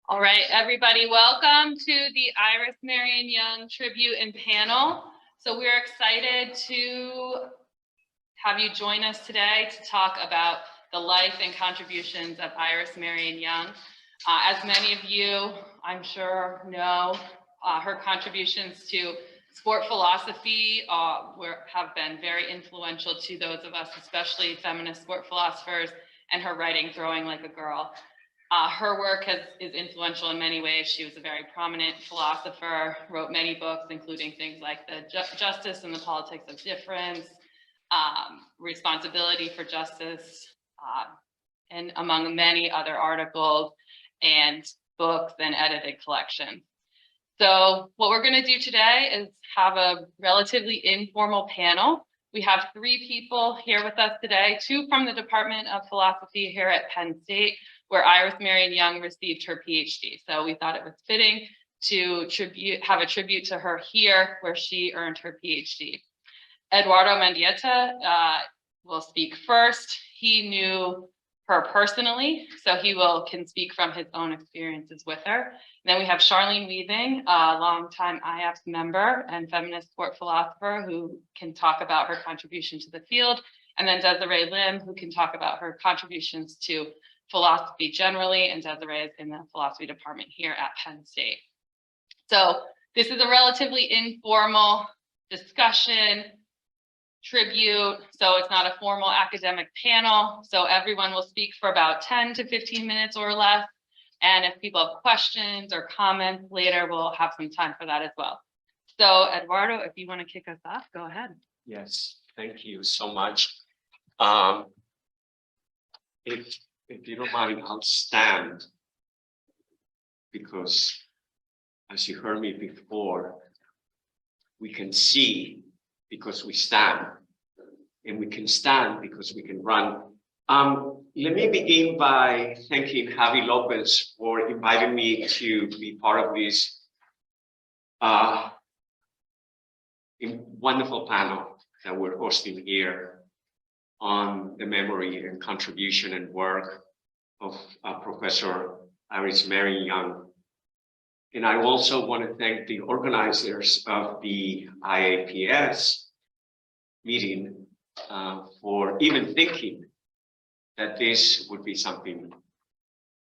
All right, everybody, welcome to the Iris Marion Young Tribute and Panel. So we're excited to have you join us today to talk about the life and contributions of Iris Marion Young. As many of you, I'm sure, know, her contributions to sport philosophy have been very influential to those of us, especially feminist sport philosophers, and her writing, Throwing Like a Girl. Her work is influential in many ways. She was a very prominent philosopher, wrote many books, including things like The Justice and the Politics of Difference, Responsibility for Justice, and among many other articles and books and edited collections. So what we're going to do today is have a relatively informal panel. We have 3 people here with us today, 2 from the Department of Philosophy here at Penn State, where Iris Marion Young received her PhD. So we thought it was fitting to have a tribute to her here, where she earned her PhD. Eduardo Mendieta will speak first. He knew her personally, so he can speak from his own experiences with her. And then we have Charlene Weaving, a longtime IAPS member and feminist sport philosopher, who can talk about her contribution to the field. And then Désirée Lim, who can talk about her contributions to philosophy generally, and Désirée is in the philosophy department here at Penn State. So this is a relatively informal discussion, tribute, so it's not a formal academic panel. So everyone will speak for about 10 to 15 minutes or less. And if people have questions or comments later, we'll have some time for that as well. So Eduardo, if you want to kick us off, go ahead. Yes, thank you so much. If you don't mind, I'll stand, because as you heard me before, we can see because we stand, and we can stand because we can run. Let me begin by thanking Javi Lopez for inviting me to be part of this wonderful panel that we're hosting here on the memory and contribution and work of Professor Iris Marion Young. And I also want to thank the organizers of the IAPS meeting for even thinking that this would be something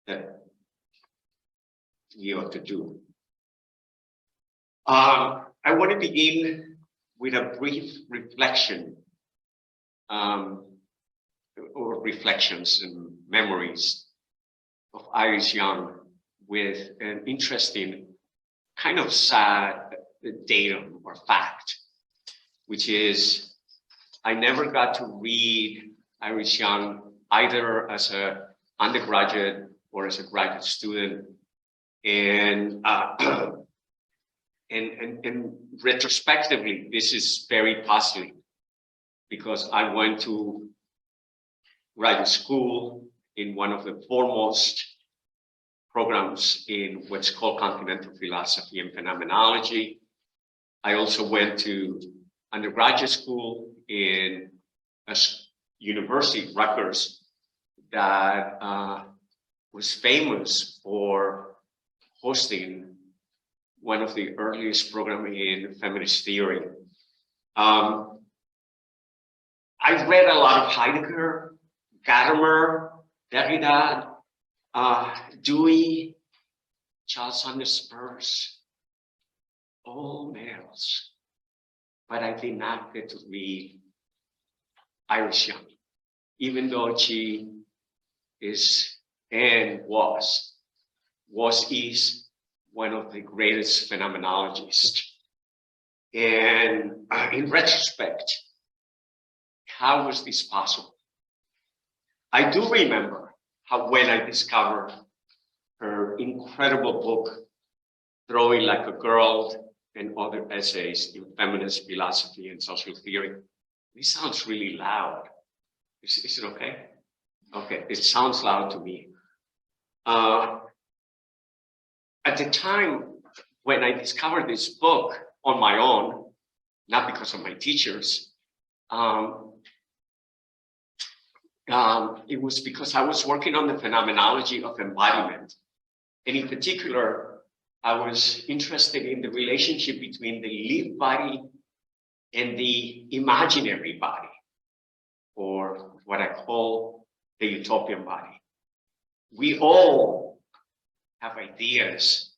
that we ought to do. I want to begin with a brief reflection or reflections and memories of Iris Young, with an interesting, kind of sad datum or fact, which is I never got to read Iris Young either as an undergraduate or as a graduate student. And retrospectively, this is very puzzling, because I went to graduate school in one of the foremost programs in what's called continental philosophy and phenomenology. I also went to undergraduate school in a university, Rutgers, that was famous for hosting one of the earliest programs in feminist theory. I read a lot of Heidegger, Gadamer, Derrida, Dewey, Charles Sanders Peirce, all males, but I did not get to read Iris Young, even though she is and is one of the greatest phenomenologists. And in retrospect, how was this possible? I do remember how when I discovered her incredible book, Throwing Like a Girl, and other essays in feminist philosophy and social theory. This sounds really loud. Is it okay? Okay, it sounds loud to me. At the time when I discovered this book on my own, not because of my teachers, it was because I was working on the phenomenology of embodiment. And in particular, I was interested in the relationship between the lived body and the imaginary body, or what I call the utopian body. We all have ideas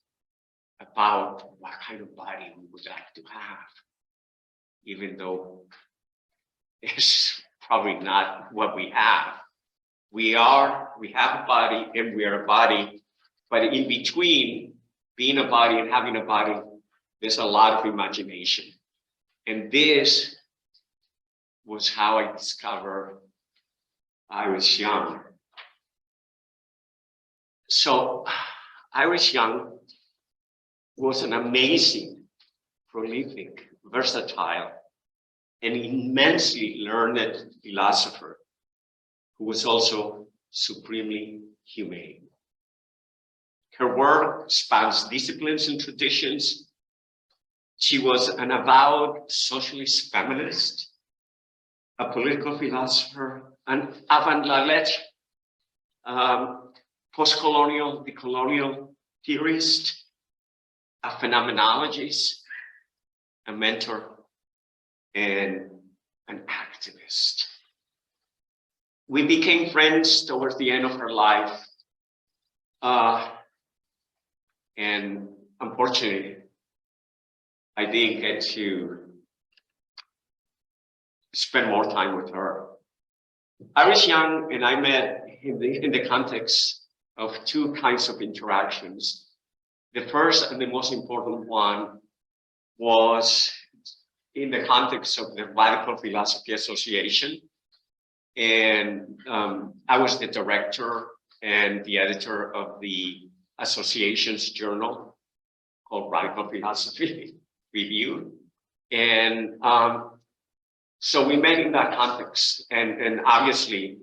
about what kind of body we would like to have, even though it's probably not what we have. We have a body and we are a body, but in between being a body and having a body, there's a lot of imagination. And this was how I discovered Iris Young. So Iris Young was an amazing, prolific, versatile, and immensely learned philosopher who was also supremely humane. Her work spans disciplines and traditions. She was an avowed socialist feminist, a political philosopher, an avant-garde post-colonial, decolonial theorist, a phenomenologist, a mentor, and an activist. We became friends towards the end of her life. And unfortunately, I didn't get to spend more time with her. Iris Young and I met in the context of two kinds of interactions. The first and the most important one was in the context of the Radical Philosophy Association. And I was the director and the editor of the association's journal called Radical Philosophy Review. And so we met in that context. And obviously,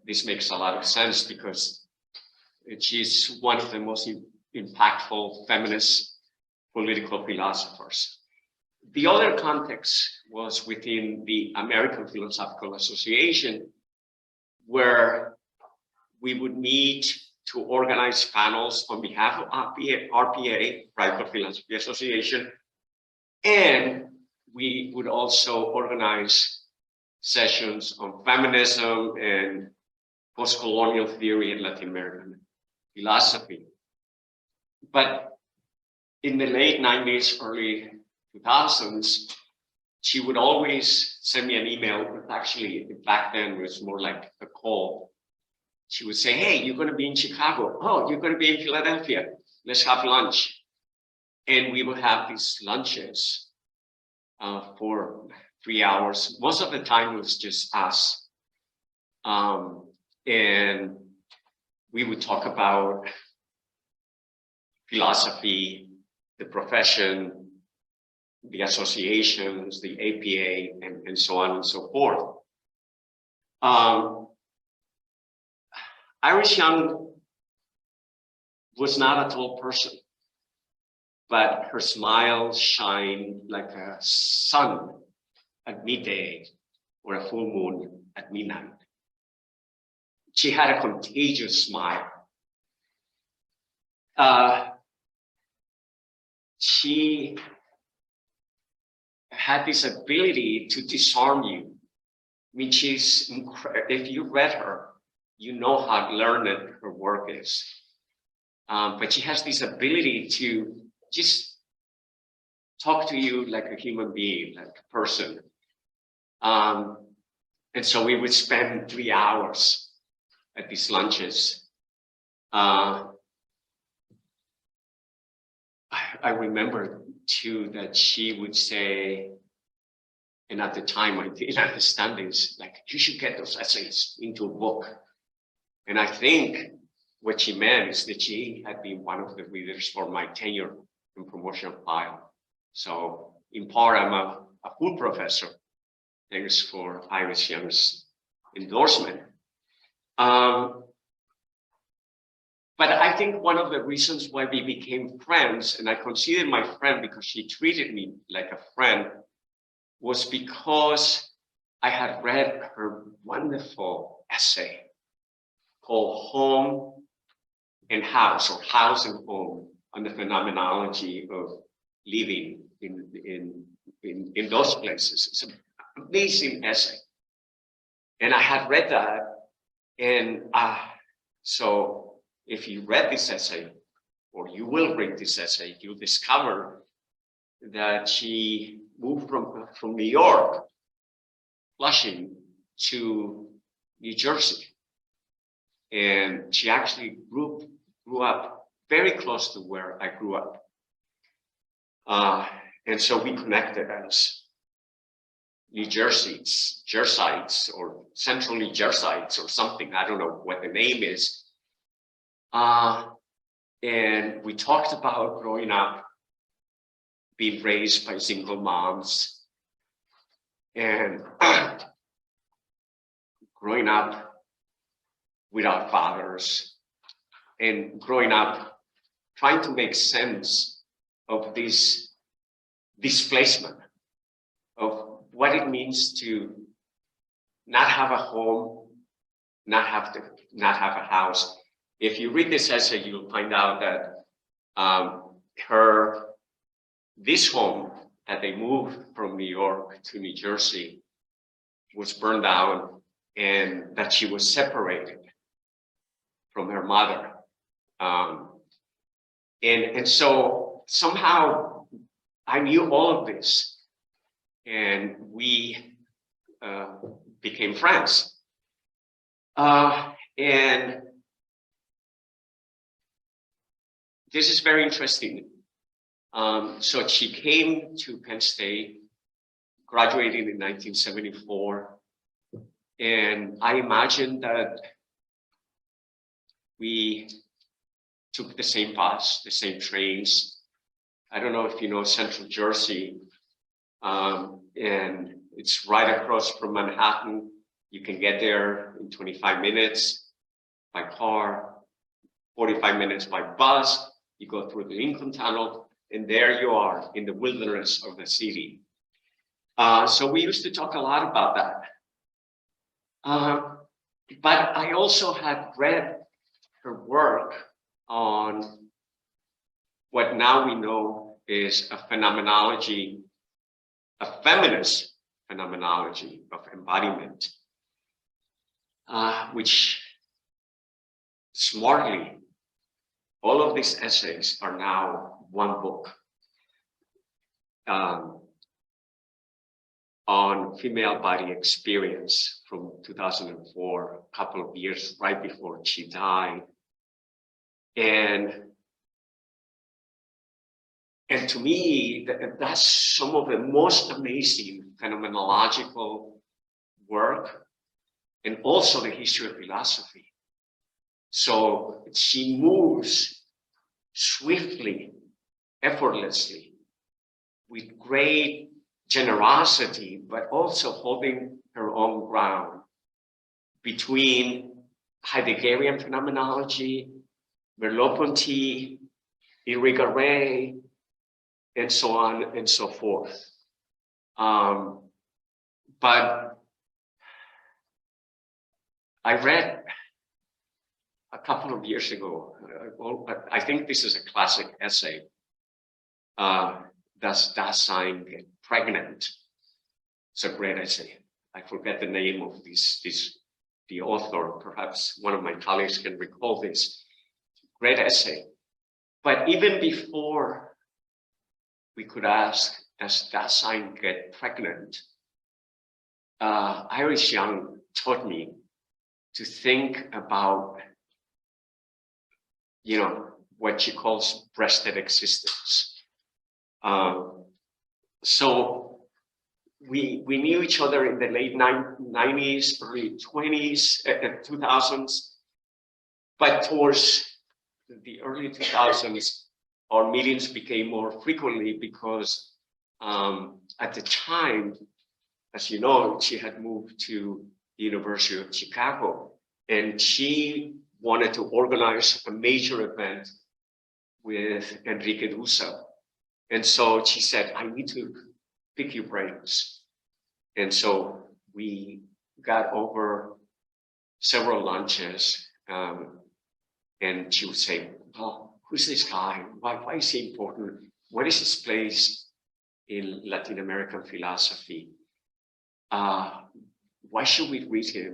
this makes a lot of sense because she's one of the most impactful feminist political philosophers. The other context was within the American Philosophical Association, where we would meet to organize panels on behalf of RPA, Radical Philosophy Association, and we would also organize sessions on feminism and post-colonial theory and Latin American philosophy. But in the late 90s, early 2000s, she would always send me an email, but actually back then it was more like a call. She would say, hey, you're gonna be in Chicago. Oh, you're gonna be in Philadelphia. Let's have lunch. And we would have these lunches for 3 hours. Most of the time it was just us. And we would talk about philosophy, the profession, the associations, the APA, and so on and so forth. Iris Young was not a tall person, but her smile shined like a sun at midday or a full moon at midnight. She had a contagious smile. She had this ability to disarm you. I mean, she's incredible. If you read her, you know how learned her work is. But she has this ability to just talk to you like a human being, like a person. And so we would spend 3 hours at these lunches. I remember too that she would say, and at the time I didn't understand this, like, you should get those essays into a book. And I think what she meant is that she had been one of the readers for my tenure and promotion file. So in part, I'm a full professor. Thanks for Iris Young's endorsement. But I think one of the reasons why we became friends, and I consider my friend because she treated me like a friend, was because I had read her wonderful essay called Home and house, or house and home, on the phenomenology of living in those places. It's an amazing essay. And I had read that, and so if you read this essay, or you will read this essay, you'll discover that she moved from New York, Flushing, to New Jersey. And she actually grew up very close to where I grew up. And so we connected as New Jerseyites, or Central New Jerseyites or something. I don't know what the name is. And we talked about growing up, being raised by single moms, and growing up without fathers, and growing up trying to make sense of this displacement, of what it means to not have a home, not have a house. If you read this essay, you'll find out that this home that they moved from New York to New Jersey was burned down, and that she was separated from her mother. And so somehow I knew all of this, and we became friends. And this is very interesting. So she came to Penn State, graduated in 1974. And I imagine that we took the same bus, the same trains. I don't know if you know Central Jersey, and it's right across from Manhattan. You can get there in 25 minutes by car, 45 minutes by bus. You go through the Lincoln Tunnel, and there you are in the wilderness of the city. So we used to talk a lot about that. But I also had read her work on what now we know is a phenomenology, a feminist phenomenology of embodiment, which smartly, all of these essays are now one book on female body experience from 2004, a couple of years right before she died. And to me, that's some of the most amazing phenomenological work, and also the history of philosophy. So she moves swiftly, effortlessly, with great generosity, but also holding her own ground between Heideggerian phenomenology, Merleau-Ponty, Irigaray, and so on and so forth. But I read a couple of years ago, I think this is a classic essay, Does Dasein Get Pregnant? It's a great essay. I forget the name of the author. Perhaps one of my colleagues can recall this. Great essay. But even before we could ask, does Dasein get pregnant? Iris Young taught me to think about, what she calls breasted existence. So we knew each other in the late 90s, early 2000s, but towards the early 2000s, our meetings became more frequently because at the time, as you know, she had moved to the University of Chicago, and she wanted to organize a major event with Enrique Dussel. And so she said, I need to pick your brains. And so we got over several lunches, and And she would say, "Oh, who's this guy? Why is he important? What is his place in Latin American philosophy? Why should we read him?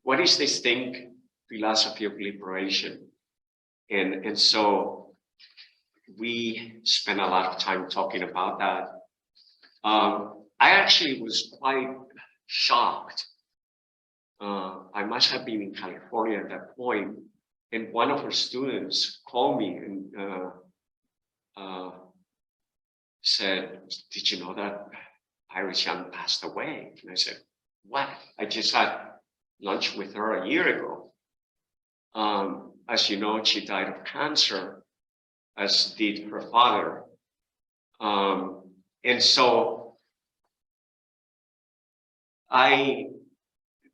What is this thing, philosophy of liberation?" And so we spent a lot of time talking about that. I actually was quite shocked. I must have been in California at that point, and one of her students called me and said, "Did you know that Iris Young passed away?" And I said, "What? I just had lunch with her a year ago." As you know, she died of cancer, as did her father. And so I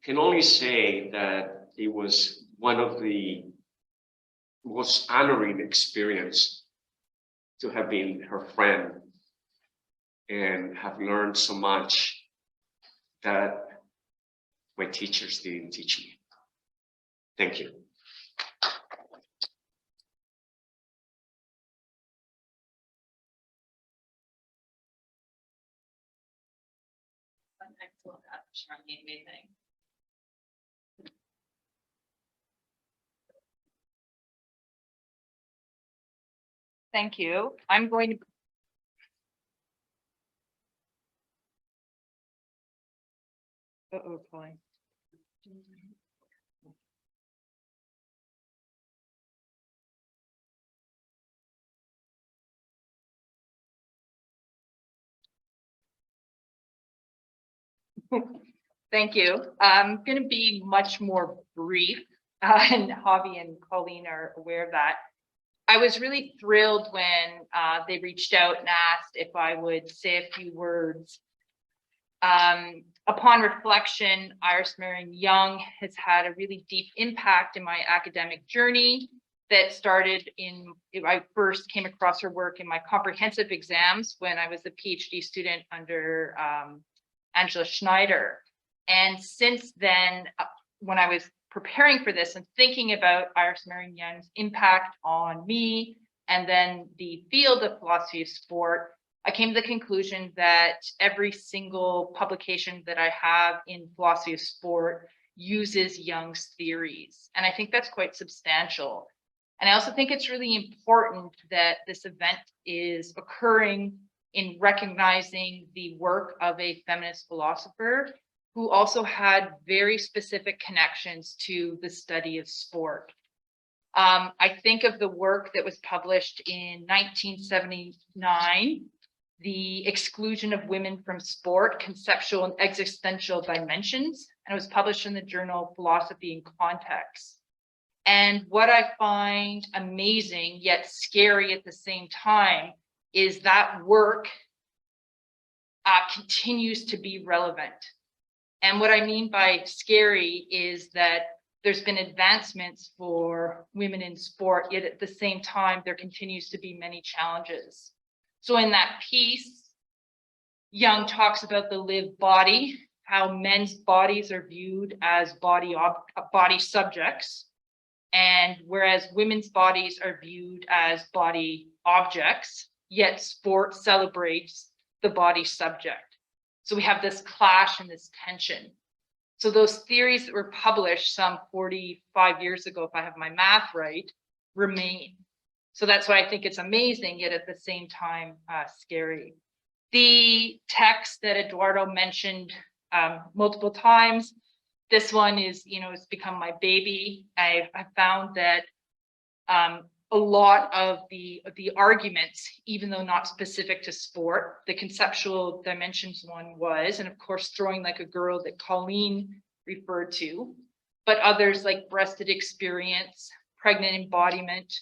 can only say that it was one of the most honoring experience to have been her friend and have learned so much that my teachers didn't teach me. Thank you. Excellent, Charlene, amazing. Thank you. I'm going to. Uh-oh, Colleen. Thank you. I'm going to be much more brief, and Javi and Colleen are aware of that. I was really thrilled when they reached out and asked if I would say a few words. Upon reflection, Iris Marion Young has had a really deep impact in my academic journey that started I first came across her work in my comprehensive exams when I was a PhD student under Angela Schneider. And since then, when I was preparing for this and thinking about Iris Marion Young's impact on me and then the field of philosophy of sport, I came to the conclusion that every single publication that I have in philosophy of sport uses Young's theories. And I think that's quite substantial. And I also think it's really important that this event is occurring in recognizing the work of a feminist philosopher who also had very specific connections to the study of sport. I think of the work that was published in 1979, The Exclusion of Women from Sport, Conceptual and Existential Dimensions, and it was published in the journal Philosophy in Context. And what I find amazing yet scary at the same time is that work continues to be relevant. And what I mean by scary is that there's been advancements for women in sport, yet at the same time, there continues to be many challenges. So in that piece, Young talks about the lived body, how men's bodies are viewed as body subjects, and whereas women's bodies are viewed as body objects, yet sport celebrates the body subject. So we have this clash and this tension. So those theories that were published some 45 years ago, if I have my math right, remain. So that's why I think it's amazing, yet at the same time, scary. The text that Eduardo mentioned multiple times, this one is, it's become my baby. I found that a lot of the arguments, even though not specific to sport, the conceptual dimensions one was, and of course, throwing like a girl that Colleen referred to, but others like breasted experience, pregnant embodiment,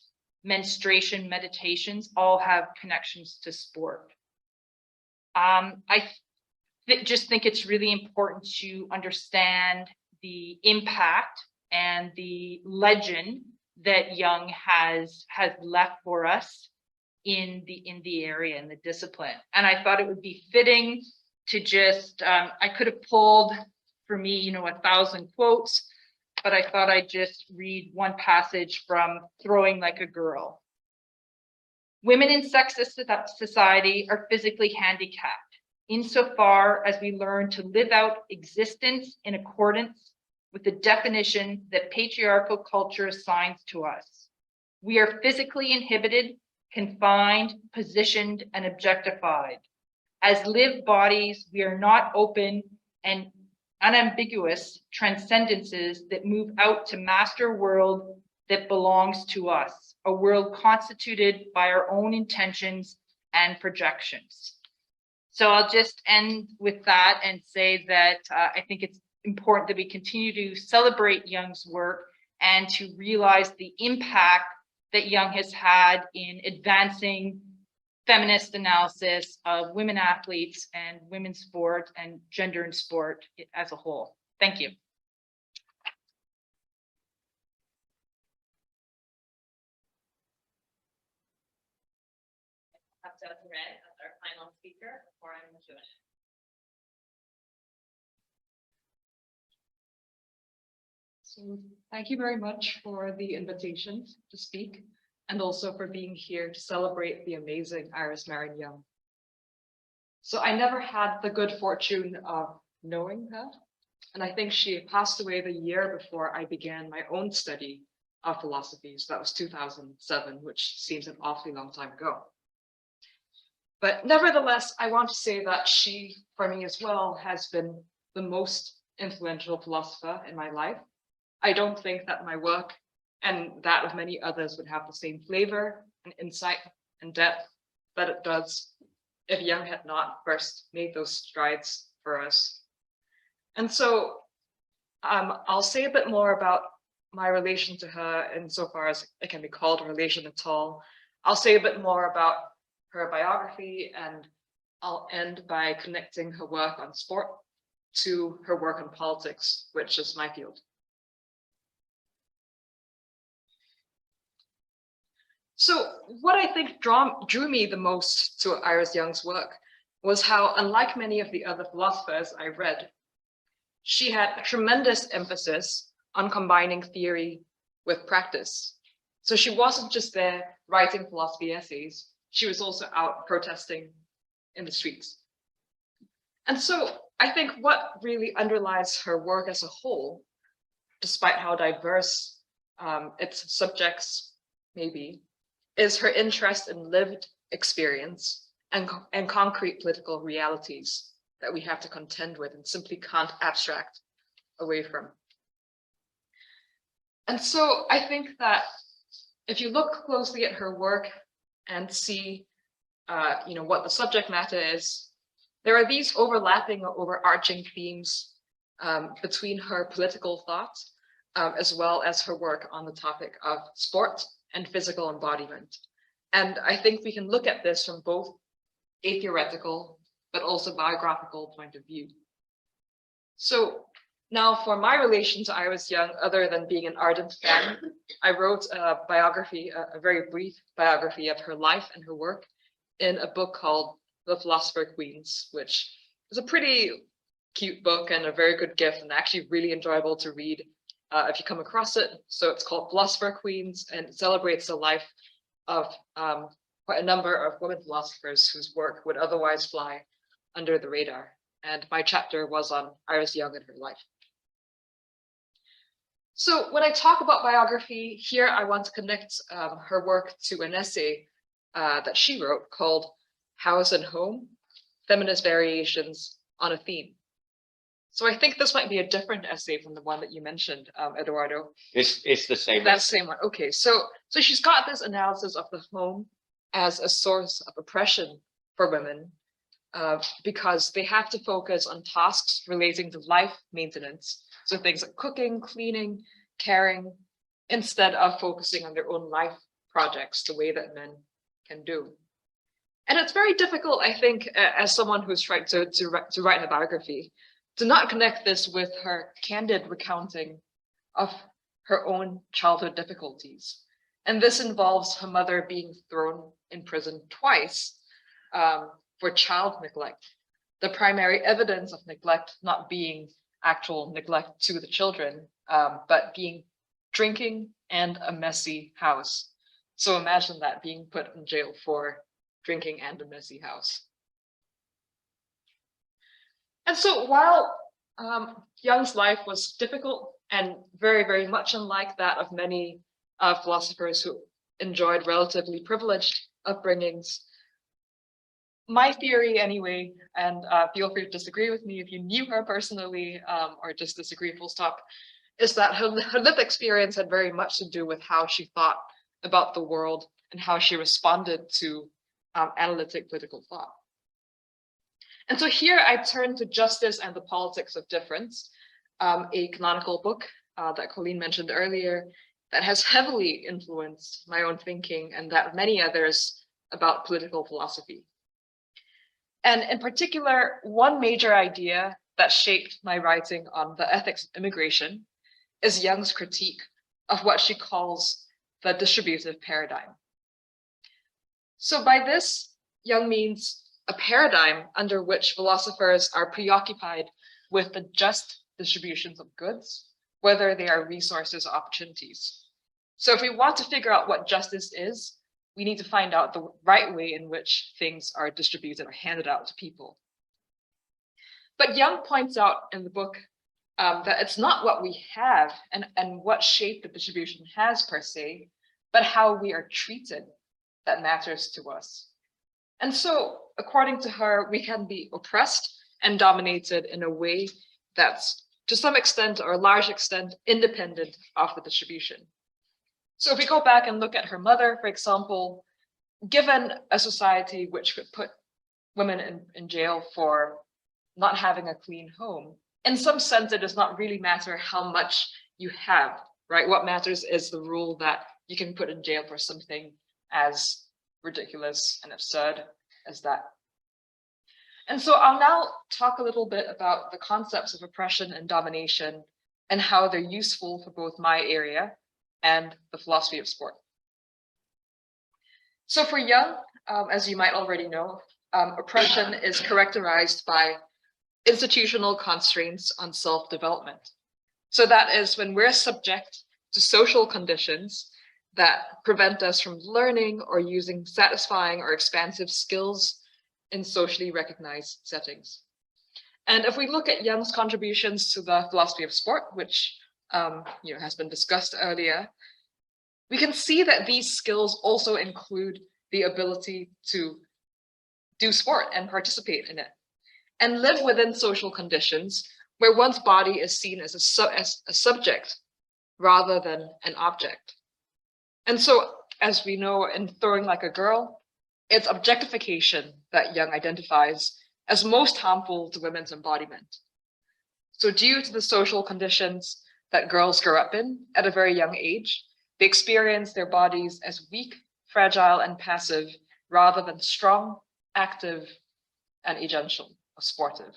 menstruation meditations, all have connections to sport. I just think it's really important to understand the impact and the legend that Young has left for us in the area, in the discipline. And I thought it would be fitting to just, I could have pulled for me, 1,000 quotes, but I thought I'd just read one passage from Throwing Like a Girl. Women in sexist society are physically handicapped insofar as we learn to live out existence in accordance with the definition that patriarchal culture assigns to us. We are physically inhibited, confined, positioned, and objectified. As lived bodies, we are not open and unambiguous transcendences that move out to master a world that belongs to us, a world constituted by our own intentions and projections. So I'll just end with that and say that I think it's important that we continue to celebrate Young's work and to realize the impact that Young has had in advancing feminist analysis of women athletes and women's sport and gender in sport as a whole. Thank you. Désirée as our final speaker before I'm doing it. So thank you very much for the invitation to speak and also for being here to celebrate the amazing Iris Marion Young. So I never had the good fortune of knowing her, and I think she passed away the year before I began my own study of philosophy. So that was 2007, which seems an awfully long time ago. But nevertheless, I want to say that she, for me as well, has been the most influential philosopher in my life. I don't think that my work and that of many others would have the same flavor and insight and depth that it does if Young had not first made those strides for us. And so I'll say a bit more about my relation to her insofar as it can be called a relation at all. I'll say a bit more about her biography, and I'll end by connecting her work on sport to her work on politics, which is my field. So what I think drew me the most to Iris Young's work was how, unlike many of the other philosophers I read, she had a tremendous emphasis on combining theory with practice. So she wasn't just there writing philosophy essays, she was also out protesting in the streets. And so I think what really underlies her work as a whole, despite how diverse its subjects may be, is her interest in lived experience and concrete political realities that we have to contend with and simply can't abstract away from. And so I think that if you look closely at her work and see what the subject matter is, there are these overlapping or overarching themes between her political thought as well as her work on the topic of sport and physical embodiment. And I think we can look at this from both a theoretical but also biographical point of view. So now for my relation to Iris Young, other than being an ardent fan, I wrote a biography, a very brief biography of her life and her work in a book called The Philosopher Queens, which is a pretty cute book and a very good gift and actually really enjoyable to read if you come across it. So it's called Philosopher Queens, and it celebrates the life of quite a number of women philosophers whose work would otherwise fly under the radar. And my chapter was on Iris Young and her life. So when I talk about biography here, I want to connect her work to an essay that she wrote called House and Home, Feminist Variations on a Theme. So I think this might be a different essay from the one that you mentioned, Eduardo. It's the same. That's the same one. Okay, so she's got this analysis of the home as a source of oppression for women because they have to focus on tasks relating to life maintenance. So things like cooking, cleaning, caring, instead of focusing on their own life projects the way that men can do. And it's very difficult, I think, as someone who's trying to write a biography, to not connect this with her candid recounting of her own childhood difficulties. And this involves her mother being thrown in prison twice for child neglect, the primary evidence of neglect not being actual neglect to the children, but being drinking and a messy house. So imagine that, being put in jail for drinking and a messy house. And so while Jung's life was difficult and very, very much unlike that of many philosophers who enjoyed relatively privileged upbringings, my theory anyway, and feel free to disagree with me if you knew her personally, or just disagree full stop, is that her lived experience had very much to do with how she thought about the world and how she responded to analytic political thought. And so here I turn to Justice and the Politics of Difference, a canonical book that Colleen mentioned earlier that has heavily influenced my own thinking and that of many others about political philosophy. And in particular, one major idea that shaped my writing on the ethics of immigration is Jung's critique of what she calls the distributive paradigm. So by this, Jung means a paradigm under which philosophers are preoccupied with the just distributions of goods, whether they are resources or opportunities. So if we want to figure out what justice is, we need to find out the right way in which things are distributed or handed out to people. But Jung points out in the book that it's not what we have and what shape the distribution has per se, but how we are treated that matters to us. And so, according to her, we can be oppressed and dominated in a way that's to some extent or a large extent independent of the distribution. So if we go back and look at her mother, for example, given a society which could put women in jail for not having a clean home, in some sense, it does not really matter how much you have, right? What matters is the rule that you can put in jail for something as ridiculous and absurd as that. And so I'll now talk a little bit about the concepts of oppression and domination and how they're useful for both my area and the philosophy of sport. So for Jung, as you might already know, oppression is characterized by institutional constraints on self-development. So that is when we're subject to social conditions that prevent us from learning or using satisfying or expansive skills in socially recognized settings. And if we look at Jung's contributions to the philosophy of sport, which has been discussed earlier, we can see that these skills also include the ability to do sport and participate in it, and live within social conditions where one's body is seen as a subject rather than an object. And so, as we know in Throwing Like a Girl, it's objectification that Jung identifies as most harmful to women's embodiment. So due to the social conditions that girls grow up in at a very young age, they experience their bodies as weak, fragile, and passive, rather than strong, active, and agential, or sportive.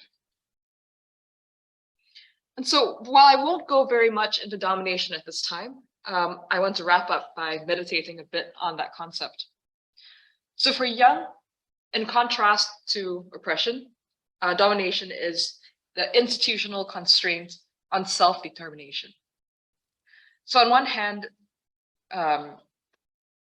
And so while I won't go very much into domination at this time, I want to wrap up by meditating a bit on that concept. So for Jung, in contrast to oppression, domination is the institutional constraint on self-determination. So on one hand,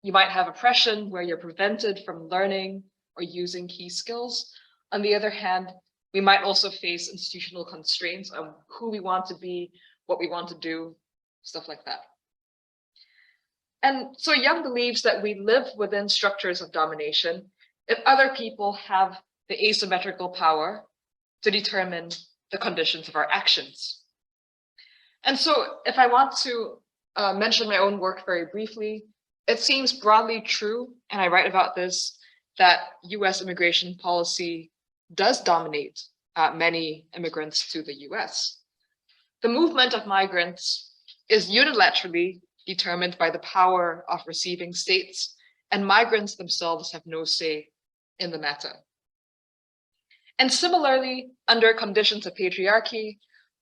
you might have oppression where you're prevented from learning or using key skills. On the other hand, we might also face institutional constraints on who we want to be, what we want to do, stuff like that. And so Jung believes that we live within structures of domination if other people have the asymmetrical power to determine the conditions of our actions. And so if I want to mention my own work very briefly, it seems broadly true, and I write about this, that US immigration policy does dominate many immigrants to the US. The movement of migrants is unilaterally determined by the power of receiving states, and migrants themselves have no say in the matter. And similarly, under conditions of patriarchy,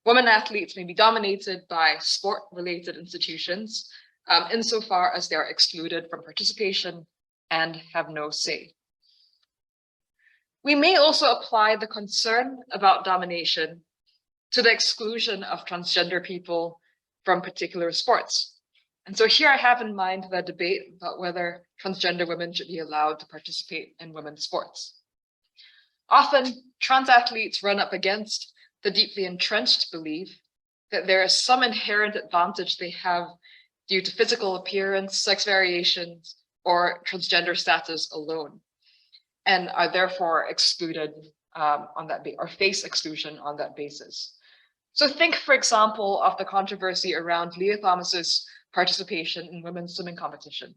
women athletes may be dominated by sport-related institutions insofar as they are excluded from participation and have no say. We may also apply the concern about domination to the exclusion of transgender people from particular sports. And so here I have in mind the debate about whether transgender women should be allowed to participate in women's sports. Often, trans athletes run up against the deeply entrenched belief that there is some inherent advantage they have due to physical appearance, sex variations, or transgender status alone, and are therefore excluded on that or face exclusion on that basis. So think, for example, of the controversy around Leah Thomas's participation in women's swimming competition.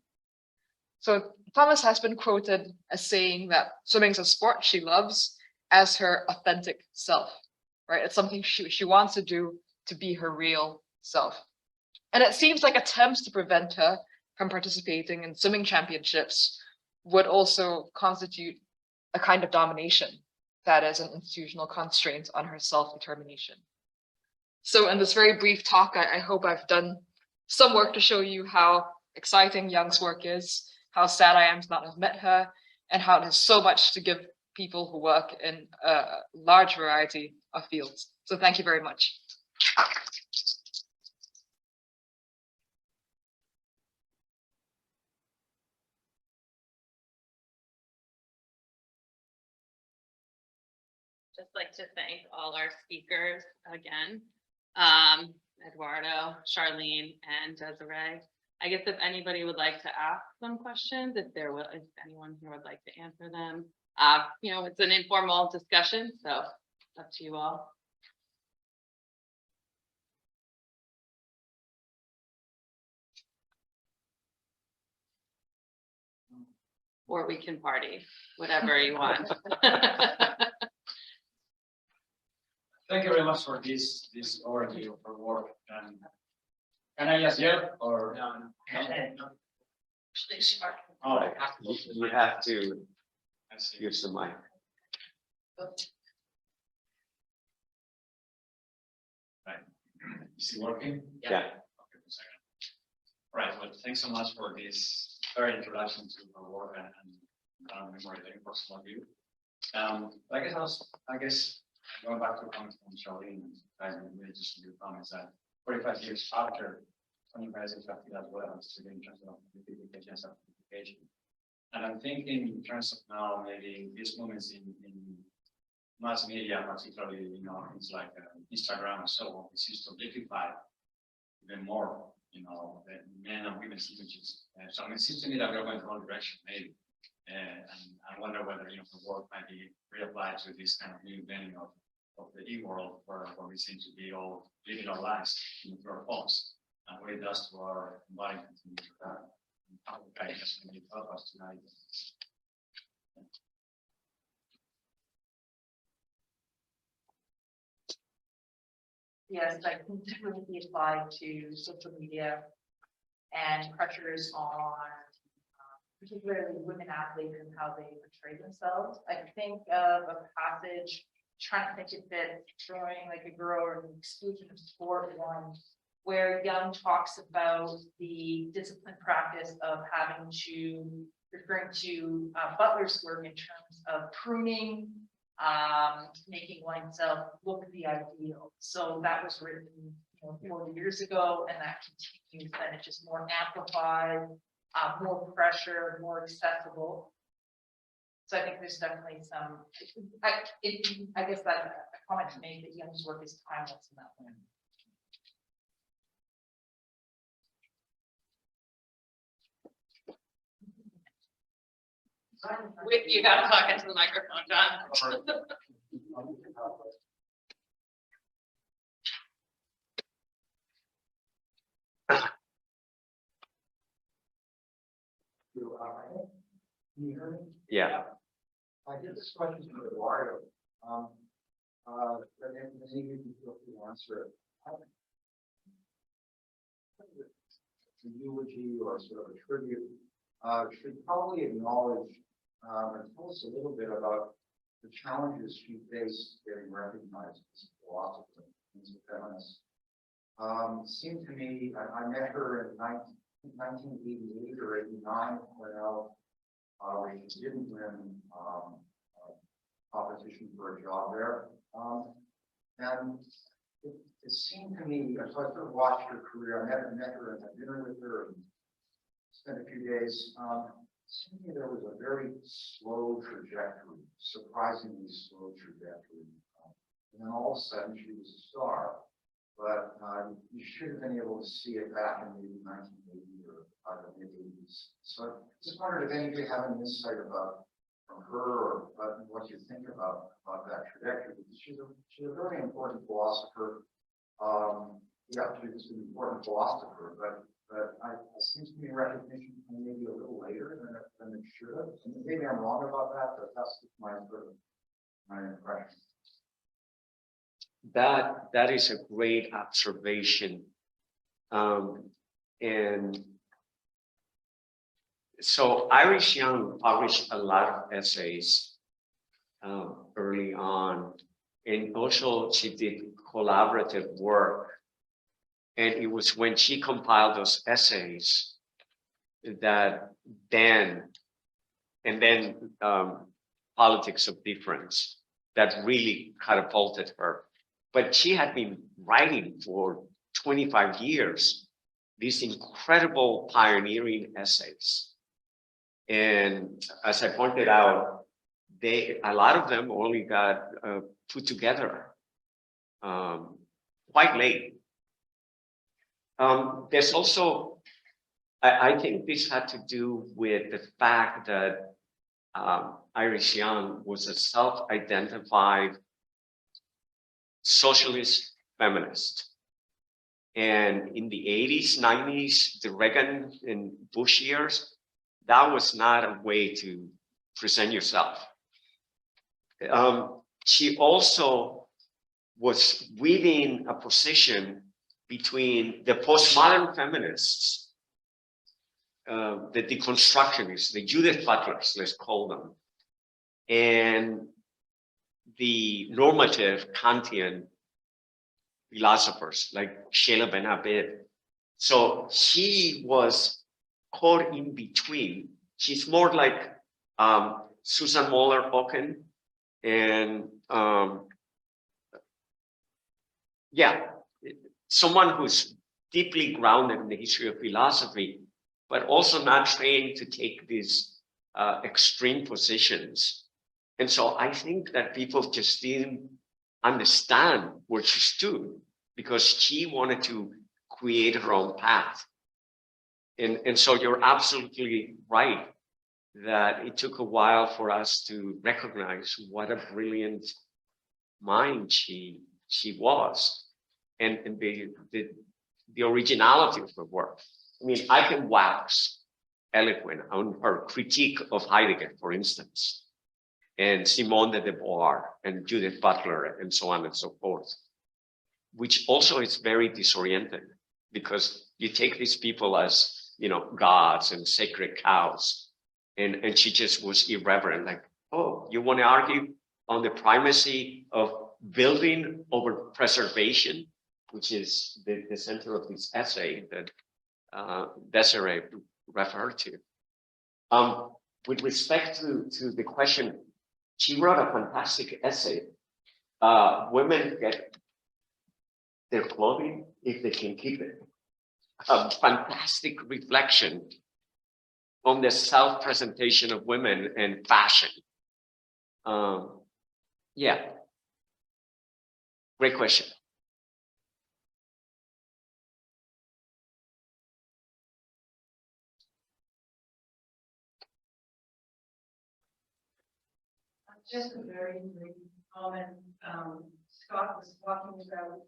So Thomas has been quoted as saying that swimming is a sport she loves as her authentic self, right? It's something she wants to do to be her real self. And it seems like attempts to prevent her from participating in swimming championships would also constitute a kind of domination that is an institutional constraint on her self-determination. So in this very brief talk, I hope I've done some work to show you how exciting Young's work is, how sad I am to not have met her, and how it has so much to give people who work in a large variety of fields. So thank you very much. Just like to thank all our speakers again, Eduardo, Charlene, and Désirée. I guess if anybody would like to ask some questions, if anyone here would like to answer them, it's an informal discussion, so it's up to you all. Or we can party, whatever you want. Thank you very much for this overview of our work. Can I just yell or? No. Oh, You have to use the mic. Right. Is it working? Yeah. Okay, one second. Right. Well, thanks so much for this very introduction to our work and memory for some of you. I guess going back to a comment from Charlene, and really just your comments that 45 years after 25 years after as well, it's in terms of certification. And I'm thinking in terms of now maybe these moments in mass media, particularly things like Instagram and so on, it seems to amplify even more, the men and women's images. So it seems to me that we're going in the wrong direction, maybe. And I wonder whether the work might be reapplied to this kind of new bending of the e-world where we seem to be all living our lives through our phones and what it does to our environment and how the guidance can help us tonight. Yes, I can definitely be applied to social media and pressures on particularly women athletes and how they portray themselves. I think of a passage, trying to think if it's showing like a girl or an exclusion of sport one, where Young talks about the discipline practice of having to, referring to Butler's work in terms of pruning, making oneself look the ideal. So that was written 40 years ago, and that continues, and it's just more amplified, more pressure, more accessible. So I think there's definitely some, I guess that's a comment to make that Young's work is timeless in that way. You gotta talk into the microphone, John. Can you hear me? Yeah. I did this question to Eduardo. But maybe you can feel free to answer it. A eulogy or sort of a tribute should probably acknowledge and tell us a little bit about the challenges she faced getting recognized as a philosopher and as a feminist. It seemed to me, I met her in 1988 or 89 when she didn't win competition for a job there. And it seemed to me, so I sort of watched her career, I met her and had dinner with her and spent a few days. It seemed to me there was a very slow trajectory, surprisingly slow trajectory. And then all of a sudden she was a star. But you should have been able to see it back in maybe 1980 or the mid-80s. So I just wondered if anybody had any insight about from her or what you think about that trajectory. Because she's a very important philosopher. Yeah, she's an important philosopher, but it seems to me recognition maybe a little later than it should have. And maybe I'm wrong about that, but that's my sort of my impression. That is a great observation. And so Iris Young published a lot of essays early on. And also she did collaborative work. And it was when she compiled those essays that then Politics of Difference, that really catapulted her. But she had been writing for 25 years, these incredible pioneering essays. And as I pointed out, a lot of them only got put together quite late. There's also, I think this had to do with the fact that Iris Young was a self-identified socialist feminist. And in the 80s, 90s, the Reagan and Bush years, that was not a way to present yourself. She also was within a position between the postmodern feminists, the deconstructionists, the Judith Butlers, let's call them, and the normative Kantian philosophers like Sheila Ben Abed. So she was caught in between. She's more like Susan Moller-Hocken, and someone who's deeply grounded in the history of philosophy, but also not trained to take these extreme positions. And so I think that people just didn't understand where she stood because she wanted to create her own path. And so you're absolutely right that it took a while for us to recognize what a brilliant mind she was, and the originality of her work. I mean, I can wax eloquent on her critique of Heidegger, for instance, and Simone de Beauvoir and Judith Butler and so on and so forth, which also is very disorienting because you take these people as, you know, gods and sacred cows, and she just was irreverent, like, oh, you want to argue on the primacy of building over preservation, which is the center of this essay that Désirée referred to. With respect to the question, she wrote a fantastic essay. Women get their clothing if they can keep it. A fantastic reflection on the self-presentation of women and fashion. Yeah, great question. Just a very brief comment. Scott was talking about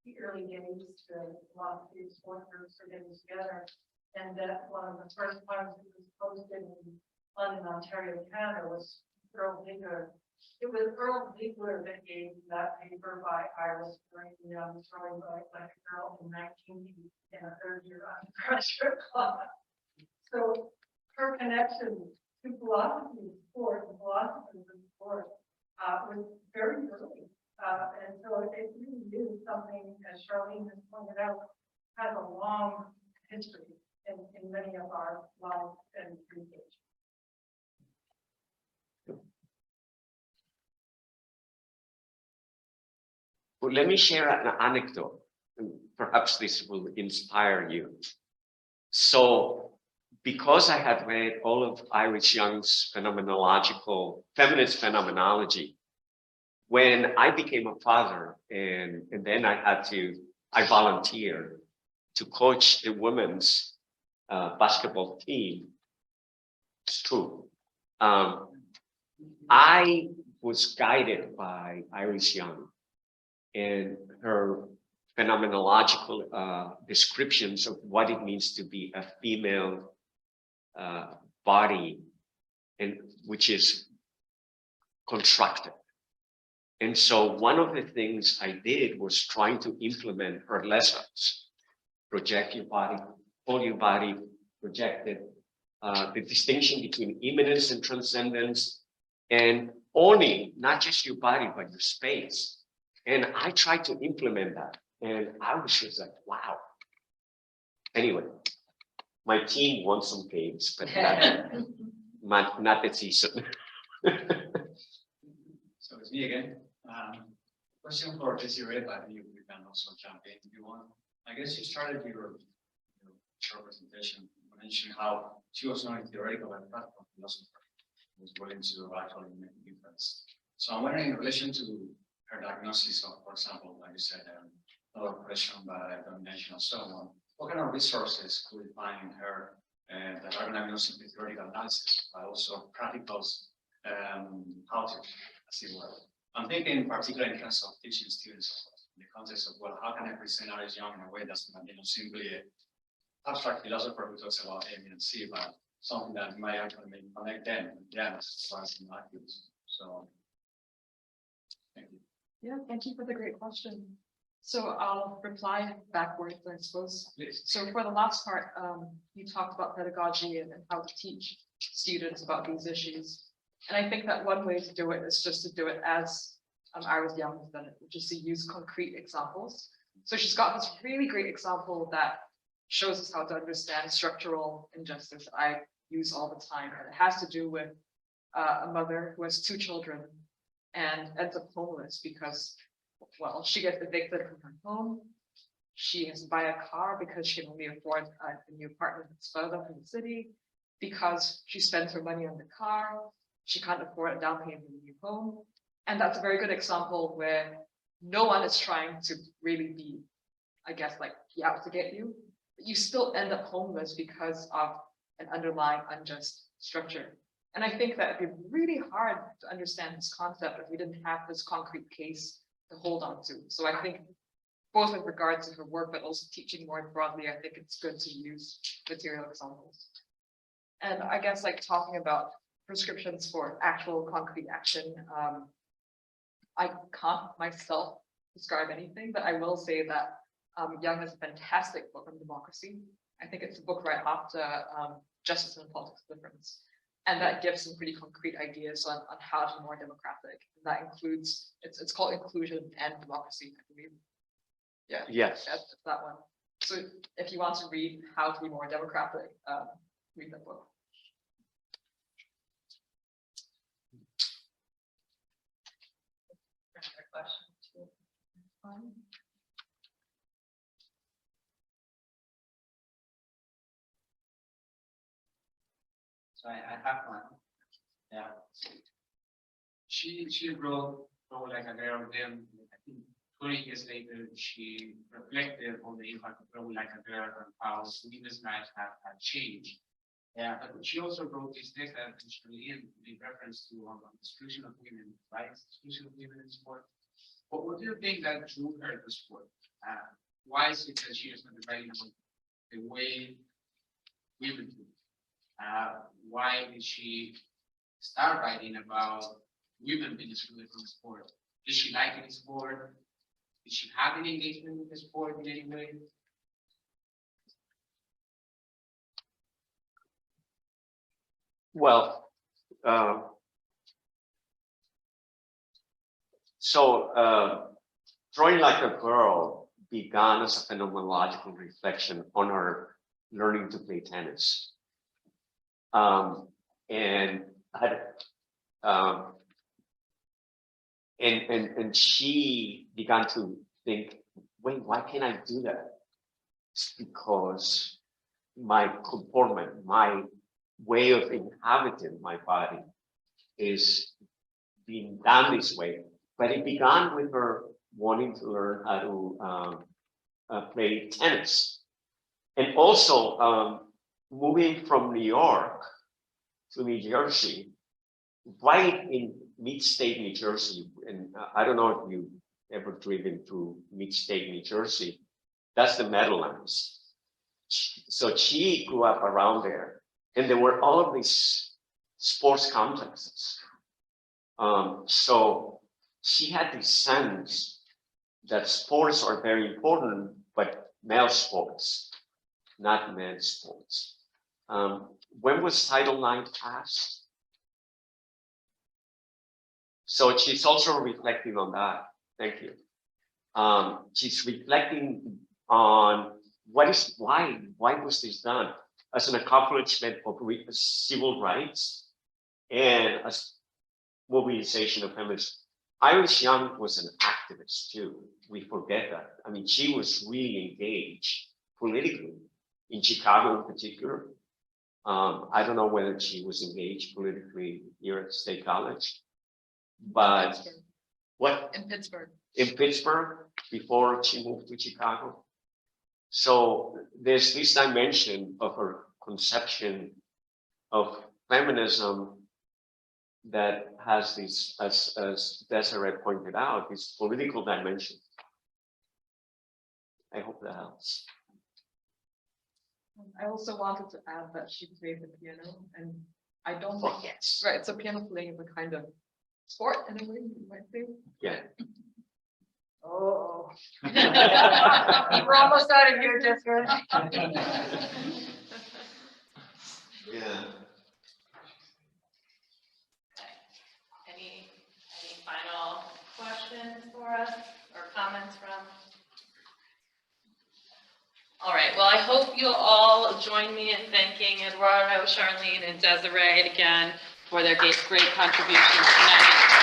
the early days, a lot of these sport groups are getting together, and that one of the first times it was posted in London, Ontario, Canada was Earl Bigler. It was Earl Bigler that gave that paper by Iris Young, throwing like a girl in 1980 in a third year undergraduate class. So her connection to philosophy of sport, and philosophers of sport, was very early. And so it really is something, as Charlene has pointed out, has a long history in many of our lives and research. Well, let me share an anecdote, and perhaps this will inspire you. So, because I had read all of Iris Young's feminist phenomenology, when I became a father and then I volunteered to coach the women's basketball team. It's true. I was guided by Iris Young and her phenomenological descriptions of what it means to be a female body, and which is constructed. And so one of the things I did was trying to implement her lessons. Project your body, hold your body, project it, the distinction between immanence and transcendence, and owning not just your body, but your space. And I tried to implement that. And I was just like, wow. Anyway, my team won some games, but not the season. So it's me again. Question for Désirée, but you can also jump in if you want. I guess you started your short presentation mentioning how she was not a theoretical and practical philosopher who was willing to actually make a difference. So I'm wondering in relation to her diagnosis of, for example, like you said, low oppression by domination and so on, what kind of resources could we find in her that are not simply theoretical analysis, but also practical how to, as it were. I'm thinking in particular in terms of teaching students in the context of, well, how can I present Iris Young in a way that's not simply an abstract philosopher who talks about A, B, and C, but something that might actually connect them with them as far as molecules. So, thank you. Yeah, thank you for the great question. So I'll reply backwards, I suppose. Please. So for the last part, you talked about pedagogy and how to teach students about these issues. And I think that one way to do it is just to do it as Iris Young has done it, which is to use concrete examples. So she's got this really great example that shows us how to understand structural injustice that I use all the time. And it has to do with a mother who has 2 children and ends up homeless because, well, she gets evicted from her home. She has to buy a car because she can only afford a new apartment that's further from the city. Because she spends her money on the car, she can't afford a down payment in a new home. And that's a very good example where no one is trying to really be, I guess, like, out to get you. But you still end up homeless because of an underlying unjust structure. And I think that it'd be really hard to understand this concept if we didn't have this concrete case to hold on to. So I think both with regards to her work, but also teaching more broadly, I think it's good to use material examples. And I guess like talking about prescriptions for actual concrete action, I can't myself describe anything, but I will say that Young has a fantastic book on democracy. I think it's a book right after Justice and Politics of Difference. And that gives some pretty concrete ideas on how to be more democratic. And that includes, it's called Inclusion and Democracy, I believe. Yeah, Yes. that's that one. So if you want to read how to be more democratic, read that book. So I have one. Yeah. She wrote Grow Like a Girl, then I think 20 years later she reflected on the impact of Grow Like a Girl and how women's lives have changed. Yeah, but she also wrote this text that Charlene made reference to on the exclusion of women, right? Exclusion of women in sport. But what do you think that drew her to sport? Why is it that she is not writing about the way women do? Why did she start writing about women being excluded from sport? Did she like any sport? Did she have any engagement with the sport in any way? Well, Drawing Like a Girl began as a phenomenological reflection on her learning to play tennis. And And she began to think, wait, why can't I do that? It's because my comportment, my way of inhabiting my body is being done this way. But it began with her wanting to learn how to play tennis. And also moving from New York to New Jersey, right in mid-state New Jersey. And I don't know if you've ever driven through mid-state New Jersey. That's the Meadowlands. So she grew up around there. And there were all of these sports complexes. So she had this sense that sports are very important, but male sports, not men's sports. When was Title IX passed? So she's also reflecting on that. Thank you. She's reflecting on why was this done as an accomplishment of civil rights and as mobilization of feminism. Iris Young was an activist too. We forget that. I mean, she was really engaged politically in Chicago in particular. I don't know whether she was engaged politically here at State College, but what? In Pittsburgh. In Pittsburgh before she moved to Chicago. So there's this dimension of her conception of feminism that has this, as Désirée pointed out, this political dimension. I hope that helps. I also wanted to add that she played the piano, and I don't Oh, think, yes. right, so piano playing is a kind of sport in a way, you might say. Yeah. Oh. We're almost out of here, Jessica. Yeah. Any final questions for us or comments from? All right, well, I hope you'll all join me in thanking Eduardo, Charlene, and Désirée again for their great contributions tonight.